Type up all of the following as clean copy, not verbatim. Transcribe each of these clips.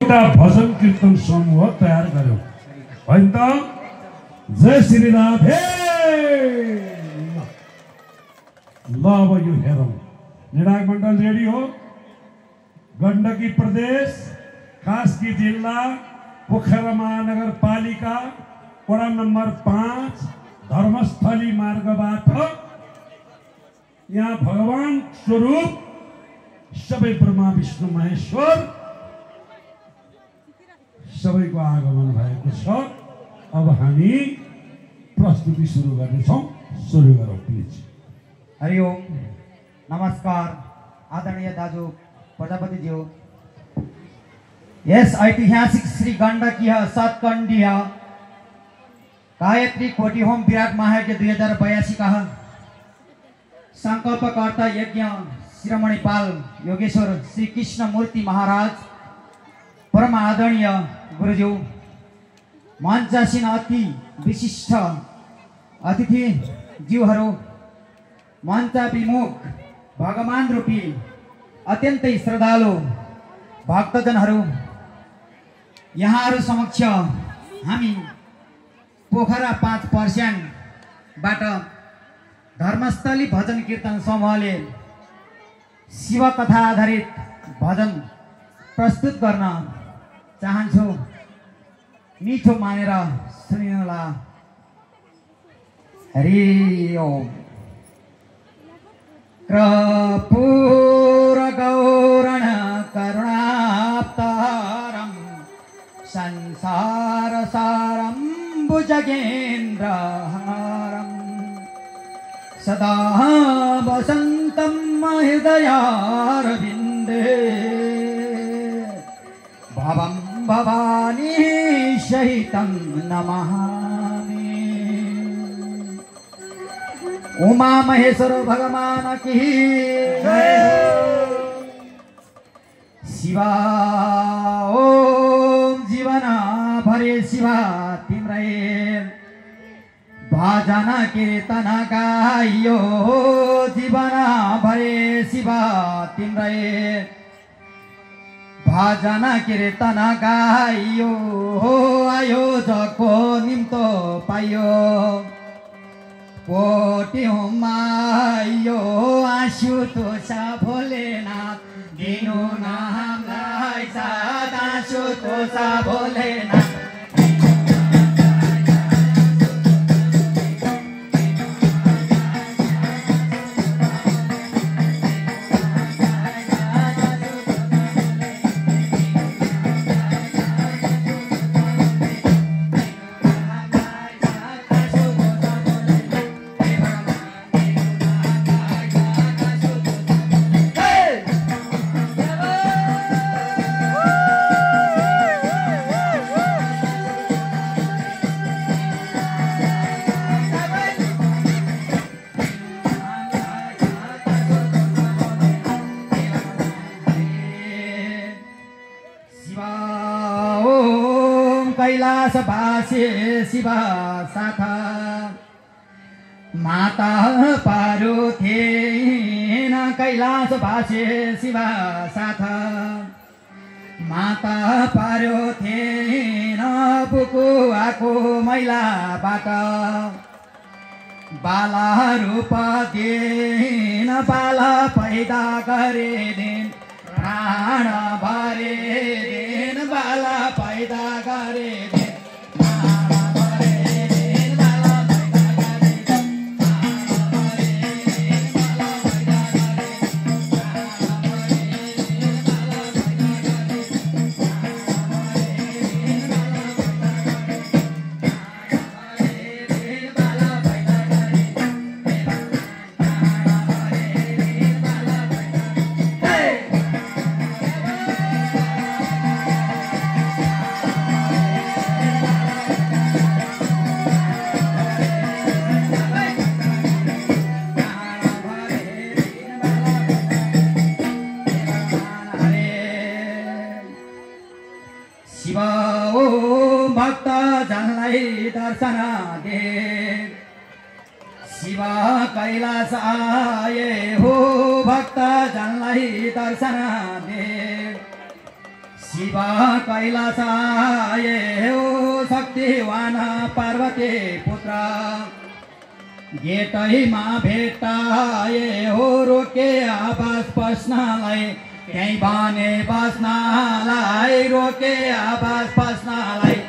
भजन कीर्तन समूह तयार गर्यो होइन त। जय श्री राधे। ल अब यो हेरौँ। निर्णायक मण्डल रेडी हो। गण्डकी प्रदेश कास्की जिल्ला पोखरा महानगरपालिका वडा नम्बर 5 धर्मस्थली मार्गबाट यहाँ भगवान स्वरूप सबै ब्रह्मा विष्णु महेश्वर सबैको आगमन भएको छ। अब हामी प्रस्तुति सुरु गर्नेछौँ। सुरु गरौँ प्लिज। हरिओम नमस्कार आदरणीय दाजु प्रजापतिज्यू। यस ऐतिहासिक श्री गण्डकीय सतकण्डीय गायत्री कोटी होम विराट महायज्ञ 2082 का संकल्पकर्ता यज्ञ शिरोमणि पाल योगेश्वर श्री कृष्ण मूर्ति महाराज परम आदरणीय गुरुज्यू मञ्चासीन अति विशिष्ट अतिथि ज्यूहरू मञ्चाभिमुख भगवान रूपी अत्यन्तै श्रद्धालु भक्तजनहरू यहाँहरू समक्ष हामी पोखरा 5% बाट धर्मस्थली भजन कीर्तन समूहले शिव कथा आधारित भजन प्रस्तुत गर्न चाहन्छु। मिठो मानेर सुनिनुहोला। हरि ओम। कर्पूर गौरण करुणावतारं संसार सारं भुजगेन्द्रहारं सदा वसन्तं हृदयारविन्दे भवं भवानी सहितं नमामि। उमा महेश्वर भगवान की शिवा ओम जीवन भरे शिवा तिम्रै भजन कीर्तन गाइयो जीवन भरे शिवा तिम्रै भजन कीर्तन गाइयो आयोजको निम्तो पाइयो कोटि होमाइयो आशुतोष भोलेनाथ दिनु न हामीलाई साथ आशुतोष भोलेनाथ। कैलासवासी शिवा साथ माता पार्वतीन कैलासवासी शिवा साथ माता पार्वतीन बुकुवाको मैलाबाट बाला रूप दिन बाला पैदा गरेदिन प्राण भरेदिन बाला पैदा गरेदिन दर्शन दे शिवा कैलास आए हो भक्त जनलाई दर्शन दे शिव कैलास आए हो शक्तिवान पार्वती पुत्र गेटैमा भेटाए हो रोके आवास पस्नलाई त्यही भने बस्नलाई रोके आवास पस्नलाई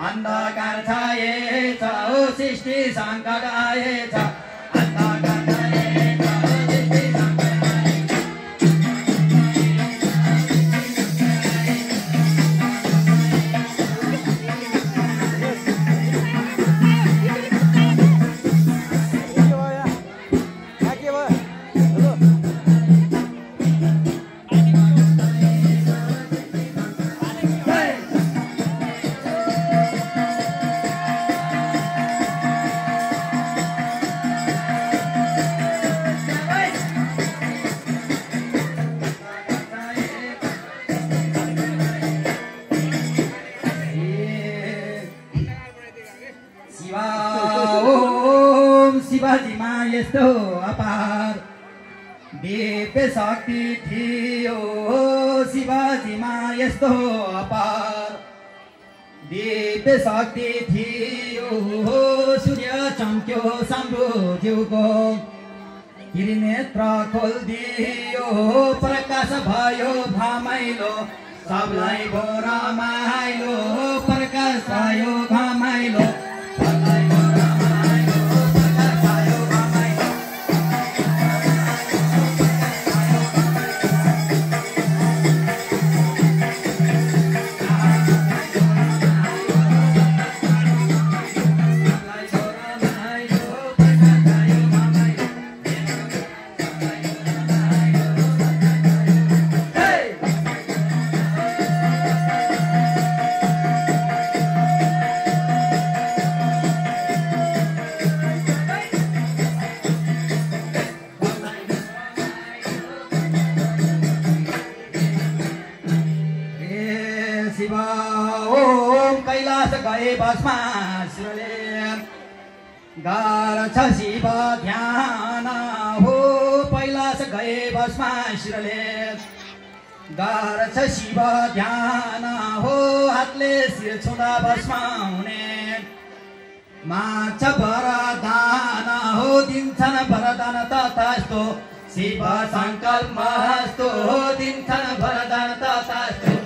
अंधकार छाएछ हो सृष्टि संकट आएछ अंधकार छाएछ यस्तो अपार दिव्य शक्ति थियो शिवाजीमा यस्तो अपार दिव्य शक्ति थियो सूर्य चम्क्यो शम्भुज्यूको त्रिनेत्र खोलिदियो प्रकाश भयो भ्रमैलो सबलाई भो रमाइलो प्रकाश भयो घमाइलो सबलाई भो रमाइलो प्रकाश भयो घमाइलो गए बसमा शिवले गर्छ शिव ध्यान हो कैलाश गए बसमा शिवले गर्छ शिव ध्यान हो हातले शिर छुँदा बसमा हुने माछ वरदान हो दिन्छन् वरदान तथास्तु शिव सङ्कल्प मस्तु हो दिन्छन् वरदान तथास्तु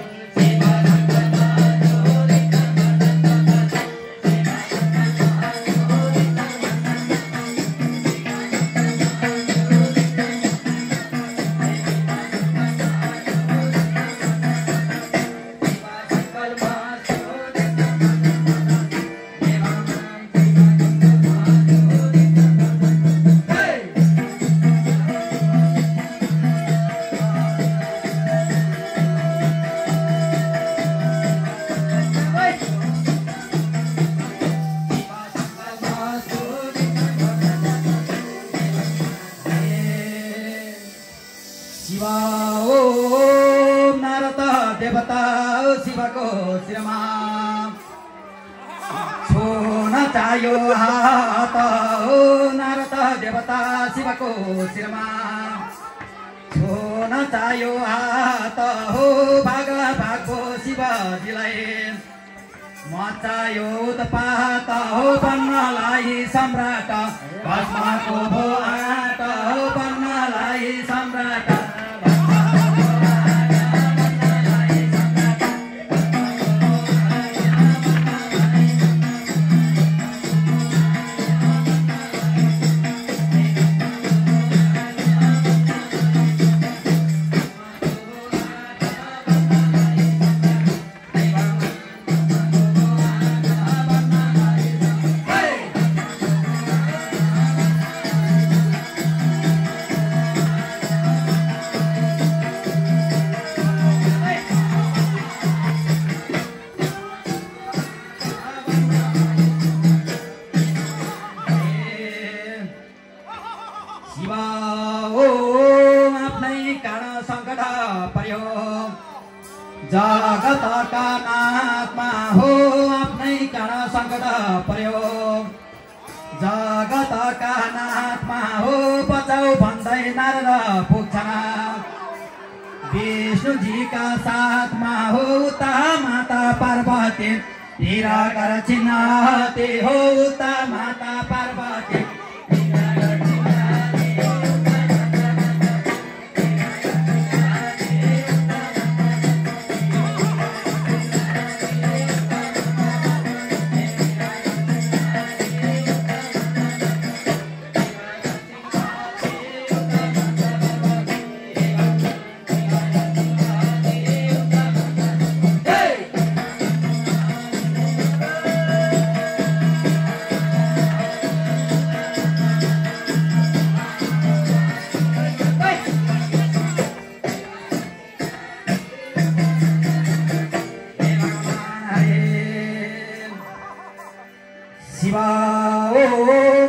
शिवको शिरमा छोन चाह्यो हात हो नारद देवता शिवको शिरमा छोन चाह्यो हात हो भाग भागको शिवजीलाई मचायो उत्पात हो बन्नलाई सम्राट भस्मको भो आट हो बन्नलाई सम्राट जगतका नाथमा हो आफ्नै काँडा सङ्कट पर्यो जगतका नाथमा हो बचाउ भन्दै नारद पुग्छन् विष्णुजीका साथमा हो उता माता पार्वती निराकार चिन्हते हो उता माता पार्वती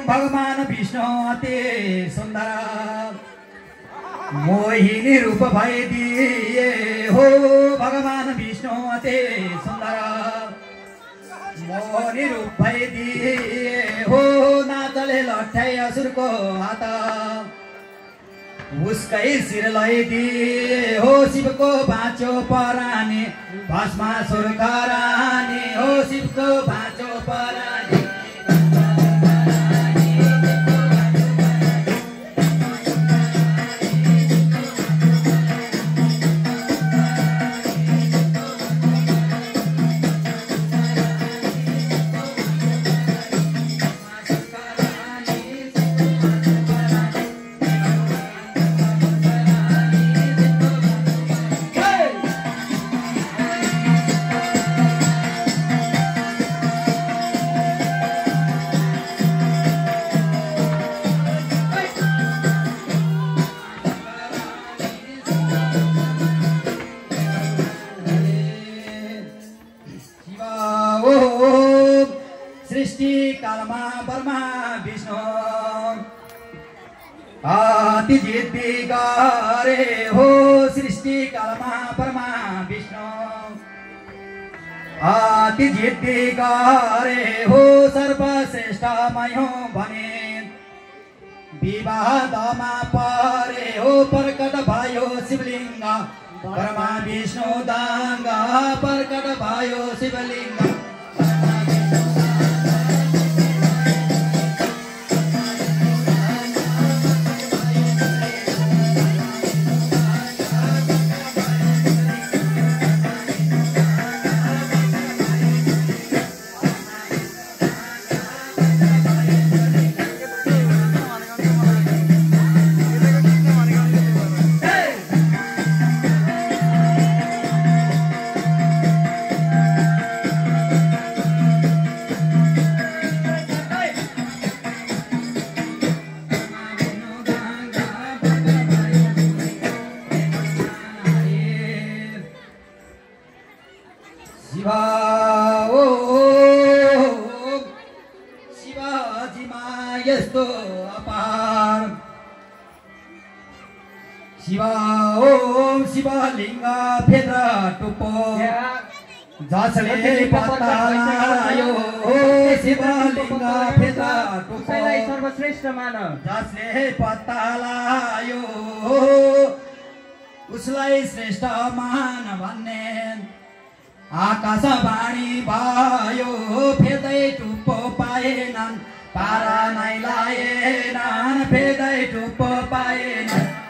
भगवान विष्णु अति सुन्दर मोहिनी रूप भइदिए हो भगवान विष्णु अति सुन्दर मोहिनी रूप भइदिए हो नाचले लट्याई असुरको हात उसकै शिर लैदिए हो शिवको बाँचो परानी भस्मासुर करानी हो शिवको बाँचो परानी सृष्टि कालमा ब्रह्मा विष्णु अति जिद्दी गरे हो सृष्टि कालमा ब्रह्मा विष्णु अति जिद्दी गरे हो सर्वश्रेष्ठ मयो भने विवादमा परे हो प्रकट भयो शिवलिङ्ग ब्रह्मा विष्णु दाङ्ग प्रकट भयो शिवलिङ्ग शिवलिङ्ग फेद्र टुप्पो जसले पत्ता लायो शिवलिङ्ग फेद्र टुप्पो सर्वश्रेष्ठ मानव जसले पत्ता लायो उसलाई श्रेष्ठ मान भन्ने आकाशवाणी भयो फेदै टुप्पो पाएनन् पारा नै लाएनन् फेदै टुप्पो पाएनन्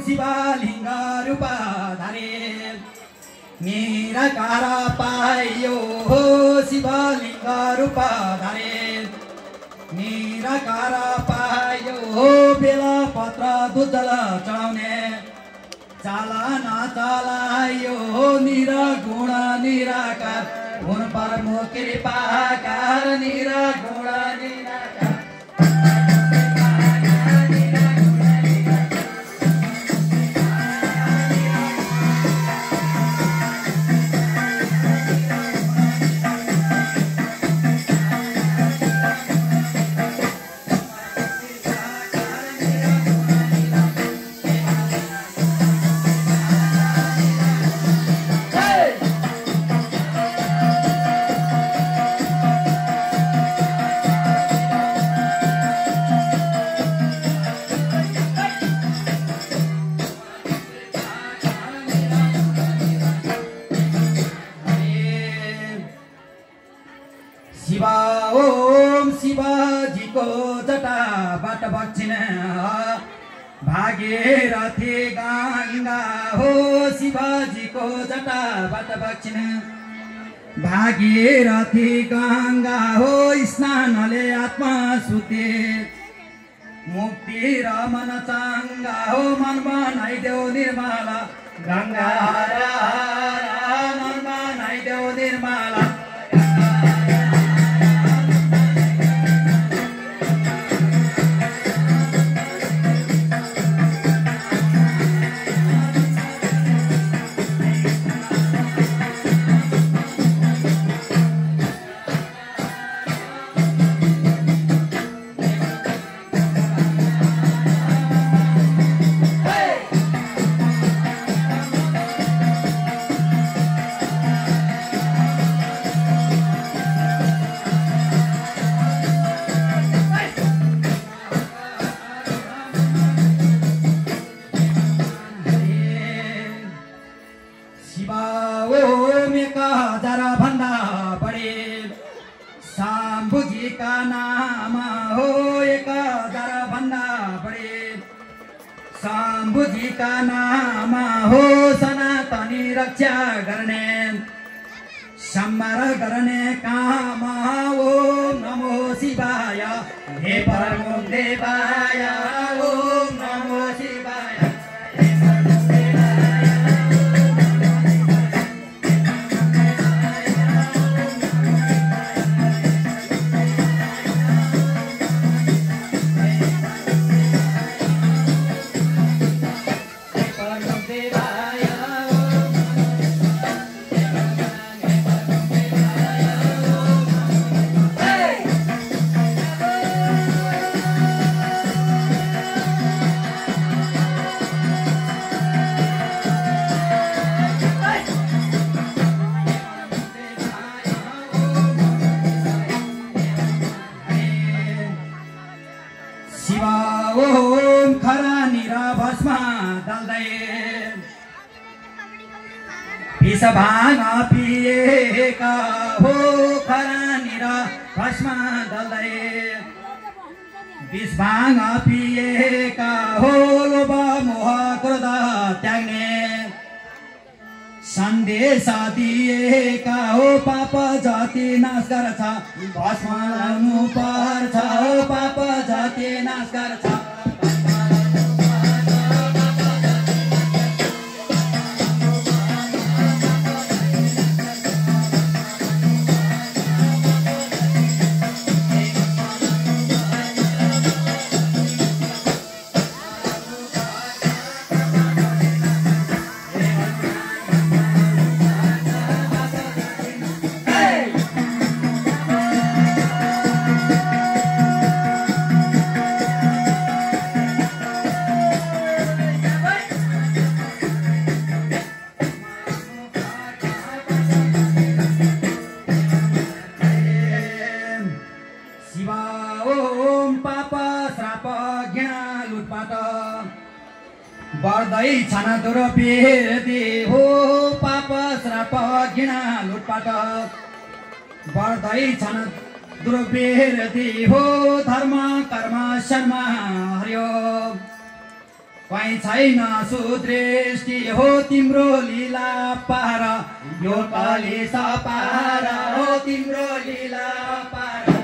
शिवलिङ्ग रूपधारी निराकार पाइयो शिवलिङ्ग रूपधारी निराकार पाइयो बेलपत्र दुधल चढाउने चालन चलायो निरगुण निराकार हुन परमो कृपाकार निरगुण निराकार शिवजीको जटाबाट बग्छिन् भागीरथी गङ्गा हो शिवजीको जटाबाट बग्छिन् भागीरथी गङ्गा हो स्नानले आत्मा शुद्धि मुक्ति र मन चङ्गा हो मन बनाइदेऊ निर्मला गङ्गा मन बनाइदेऊ निर्मला का नाम हो 1000 भन्दा बढी शम्भुजी का नाम हो सनातनी रक्षा गर्ने सम्हार गर्ने काम ओम नमो शिवाय हे परमो देवाय ओम नमो शिवाय ओम खरानिर भस्म दल्दै विष भाङ पिएका हो खरानिर भस्म दल्दै विष भाङ पिएका हो लोभ मोह क्रोध त्याग्ने सन्देश दिएका हो पाप जाति नाश गर्छ भस्म लाउनु पर्छ हो पाप जाति नाश गर्छ बढ्दै छन् दुर्वृत्ति हो पाप श्राप घृणा लुटपाट बढ्दै छन् दुर्वृत्ति हो धर्म कर्म शर्म हर्यो कहीँ छैन सुदृष्टि हो तिम्रो लीला पार यो कलेश पार हो तिम्रो लीला पार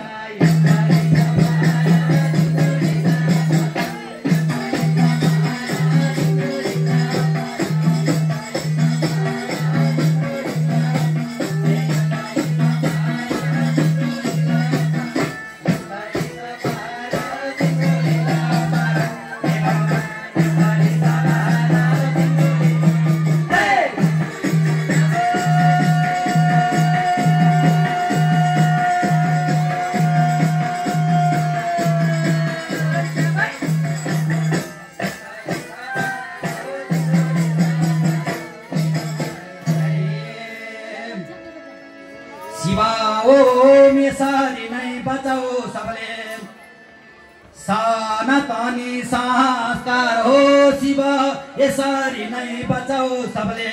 ओम यसरी नै बचाऊ सबले सनातनी संस्कार हो शिव यसरी नै बचाऊ सबले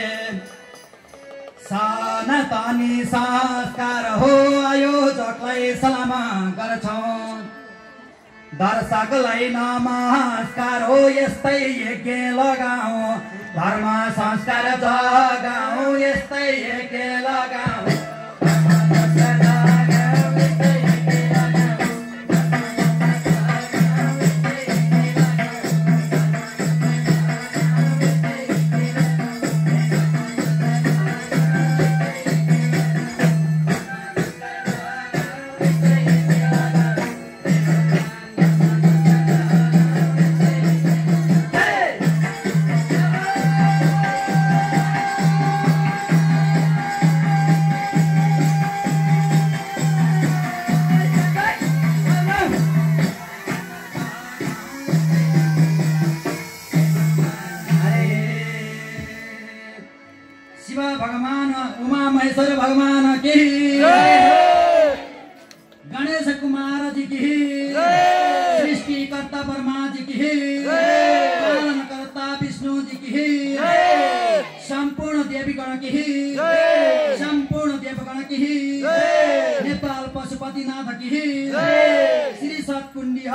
सनातनी संस्कार हो आयोजकलाई सलाम गर्छौं दर्शकलाई नमस्कार हो यस्तै यज्ञ लगाऊ धर्म संस्कार जगाऊ यस्तै यज्ञ लगाऊ भगवान की गणेश कुमार जी की सृष्टिकर्ता ब्रह्मा जी की पालनकर्ता विष्णु जी की संपूर्ण देवीगण की संपूर्ण देवगण की नेपाल पशुपति पशुपतिनाथ की श्री सतकुंडी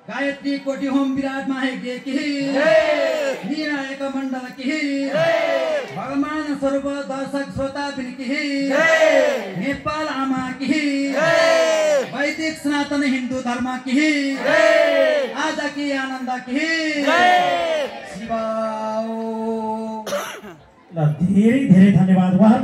गायत्री कोटि होम विराट माहेज्ञ की निर्णायक मंडल की भगवान स्वरूप दर्शक श्रोता की नेपाल आमा की वैदिक सनातन हिंदू धर्म की आज की आनंद की शिवाओ। धेरै धेरै धन्यवाद।